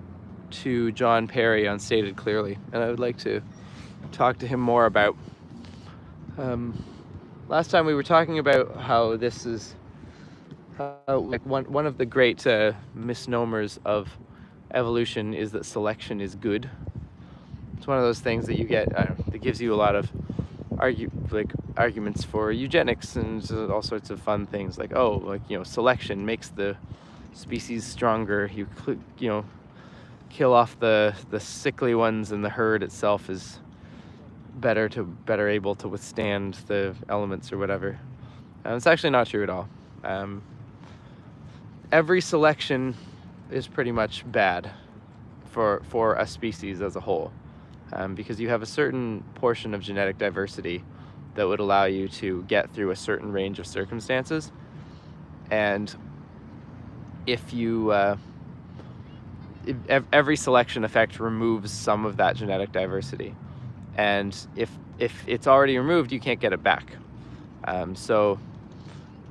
to John Perry on Stated Clearly, and I would like to talk to him more about. Last time we were talking about how this is like one of the great misnomers of evolution is that selection is good. It's one of those things that you get that gives you a lot of arguments for eugenics and all sorts of fun things, like, oh, like, selection makes the species stronger. You kill off the sickly ones, and the herd itself is better able to withstand the elements or whatever. It's actually not true at all. Every selection is pretty much bad for a species as a whole, because you have a certain portion of genetic diversity that would allow you to get through a certain range of circumstances. And if you every selection effect removes some of that genetic diversity, and if it's already removed, you can't get it back. So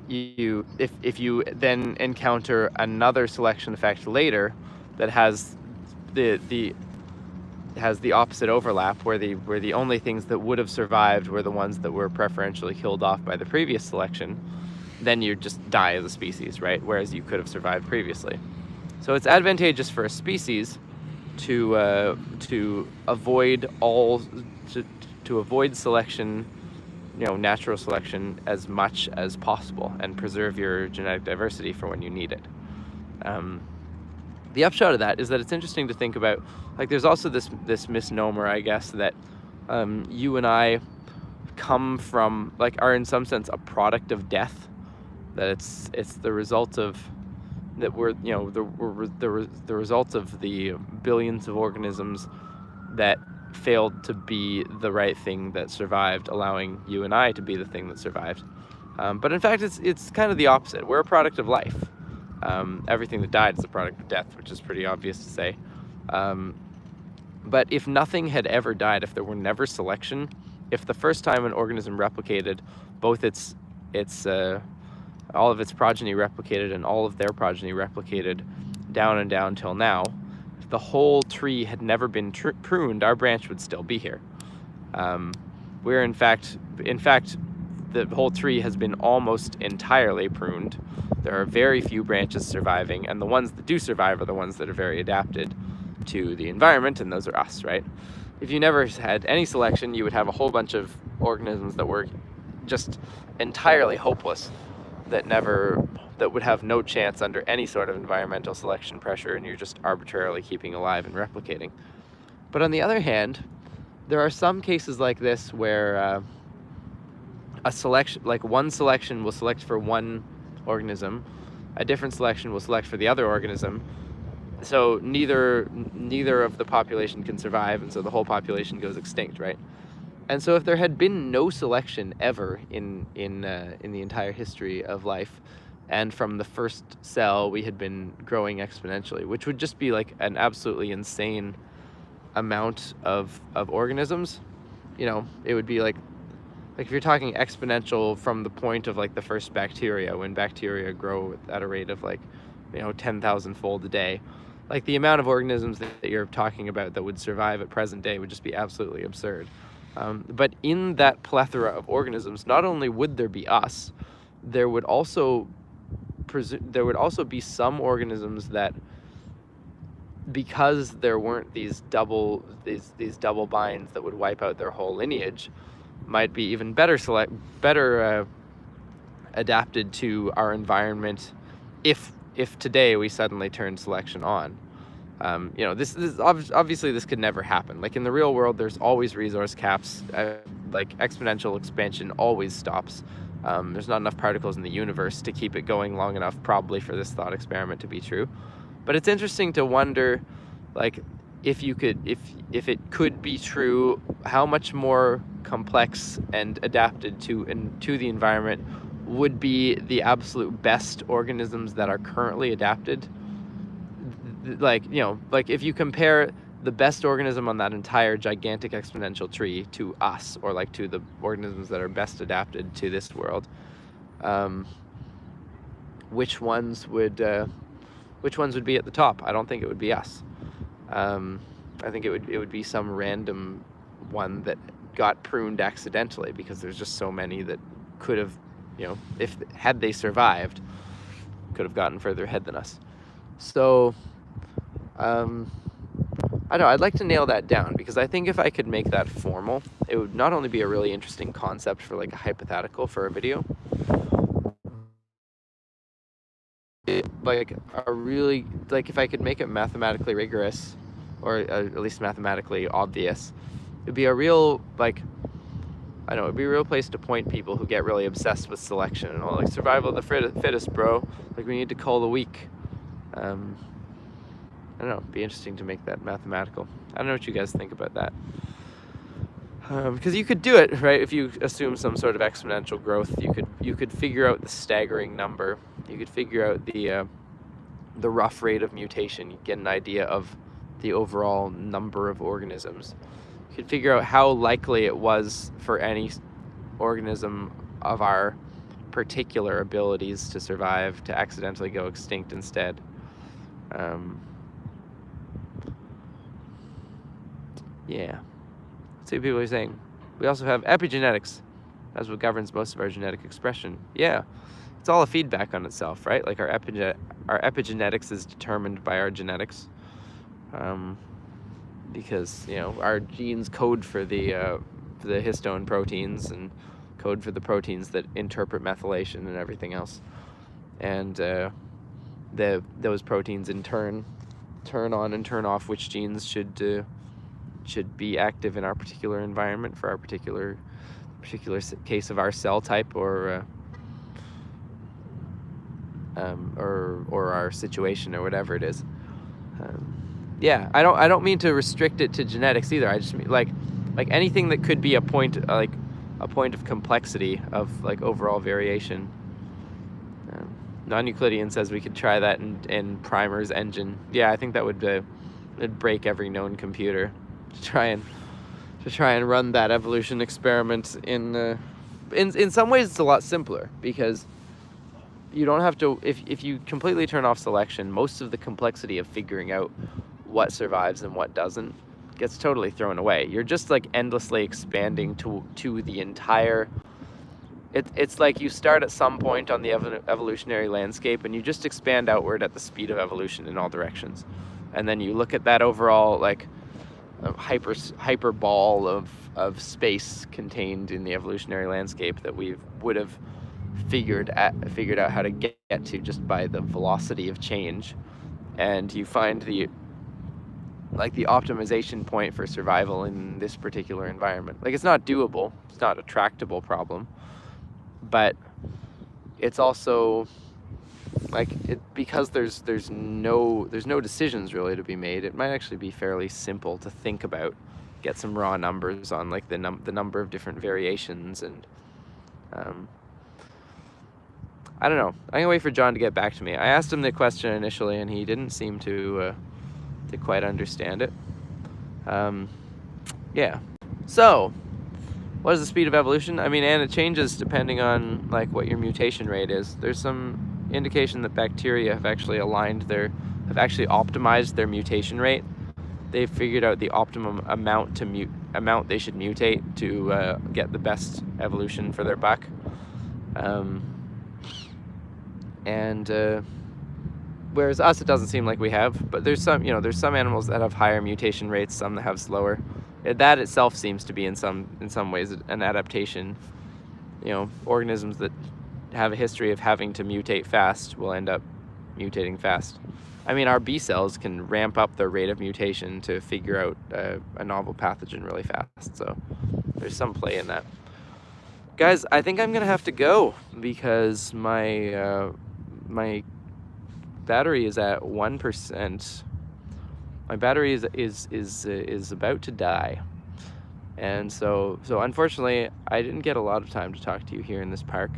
if you then encounter another selection effect later that has the opposite overlap, where the only things that would have survived were the ones that were preferentially killed off by the previous selection, then you just die as a species, right? Whereas you could have survived previously. So it's advantageous for a species to avoid selection, natural selection, as much as possible, and preserve your genetic diversity for when you need it. The upshot of that is that it's interesting to think about, like, there's also this misnomer, I guess, that you and I come from, like, are in some sense a product of death, that it's the result of that we're the result of the billions of organisms that failed to be the right thing that survived, allowing you and I to be the thing that survived. But in fact, it's kind of the opposite. We're a product of life. Everything that died is a product of death, which is pretty obvious to say. But if nothing had ever died, if there were never selection, if the first time an organism replicated, both its all of its progeny replicated and all of their progeny replicated down and down till now, if the whole tree had never been pruned, our branch would still be here. We're in fact, the whole tree has been almost entirely pruned. There are very few branches surviving, and the ones that do survive are the ones that are very adapted to the environment, and those are us, right? If you never had any selection, you would have a whole bunch of organisms that were just entirely hopeless, that would have no chance under any sort of environmental selection pressure, and you're just arbitrarily keeping alive and replicating. But on the other hand, there are some cases like this where a selection, like one selection will select for one organism, a different selection will select for the other organism, so neither of the population can survive, and so the whole population goes extinct, right? And so if there had been no selection ever in the entire history of life, and from the first cell we had been growing exponentially, which would just be like an absolutely insane amount of organisms, it would be like if you're talking exponential from the point of like the first bacteria, when bacteria grow at a rate of 10,000-fold a day, like the amount of organisms that you're talking about that would survive at present day would just be absolutely absurd. But in that plethora of organisms, not only would there be us, there would also be some organisms that, because there weren't these double binds that would wipe out their whole lineage, might be even better adapted to our environment if today we suddenly turn selection on. This obviously this could never happen. Like in the real world, there's always resource caps. Like exponential expansion always stops. There's not enough particles in the universe to keep it going long enough, probably, for this thought experiment to be true. But it's interesting to wonder, like, if it could be true, how much more complex and adapted to the environment would be the absolute best organisms that are currently adapted. Like if you compare the best organism on that entire gigantic exponential tree to us, or like to the organisms that are best adapted to this world, which ones would be at the top? I don't think it would be us. I think it would be some random one that got pruned accidentally, because there's just so many that could have, had they survived, could have gotten further ahead than us. So I don't know, I'd like to nail that down, because I think if I could make that formal, it would not only be a really interesting concept for like a hypothetical for a video, like a really, like if I could make it mathematically rigorous, or at least mathematically obvious, it'd be a real, like, I don't know, it'd be a real place to point people who get really obsessed with selection and all, like, survival of the fittest, bro. Like, we need to cull the weak. I don't know, it'd be interesting to make that mathematical. I don't know what you guys think about that. Because you could do it, right? If you assume some sort of exponential growth, you could figure out the staggering number. You could figure out the rough rate of mutation. You get an idea of the overall number of organisms. You could figure out how likely it was for any organism of our particular abilities to survive to accidentally go extinct instead. Yeah. See what people are saying. We also have epigenetics. That's what governs most of our genetic expression. Yeah. It's all a feedback on itself, right? Like our epigenetics is determined by our genetics. Because, you know, our genes code for the histone proteins and code for the proteins that interpret methylation and everything else. And those proteins in turn on and turn off which genes should be active in our particular environment for our particular case of our cell type or our situation or whatever it is. Yeah, I don't mean to restrict it to genetics either. I just mean like anything that could be a point of complexity of like overall variation. Non-Euclidean says we could try that in Primer's engine. Yeah, I think that would it'd break every known computer to try and run that evolution experiment. In some ways it's a lot simpler, because you don't have to, if you completely turn off selection, most of the complexity of figuring out what survives and what doesn't gets totally thrown away. You're just like endlessly expanding to the entire. It's like you start at some point on the evolutionary landscape and you just expand outward at the speed of evolution in all directions, and then you look at that overall like hyper ball of space contained in the evolutionary landscape that we would have figured out how to get to just by the velocity of change, and you find the optimization point for survival in this particular environment. Like, it's not doable, it's not a tractable problem, but it's also like because there's no decisions really to be made. It might actually be fairly simple to think about, get some raw numbers on like the number of different variations, and I don't know. I'm gonna wait for John to get back to me. I asked him the question initially and he didn't seem to quite understand it. Yeah. So, what is the speed of evolution? I mean, and it changes depending on like what your mutation rate is. There's some indication that bacteria have actually optimized their mutation rate. They've figured out the optimum amount they should mutate to get the best evolution for their buck. Whereas us, it doesn't seem like we have. But there's some animals that have higher mutation rates, some that have slower. That itself seems to be in some ways an adaptation. You know, organisms that have a history of having to mutate fast will end up mutating fast. I mean, our B cells can ramp up their rate of mutation to figure out a novel pathogen really fast. So there's some play in that. Guys, I think I'm gonna have to go because my battery is at 1%. My battery is about to die, and so unfortunately I didn't get a lot of time to talk to you here in this park.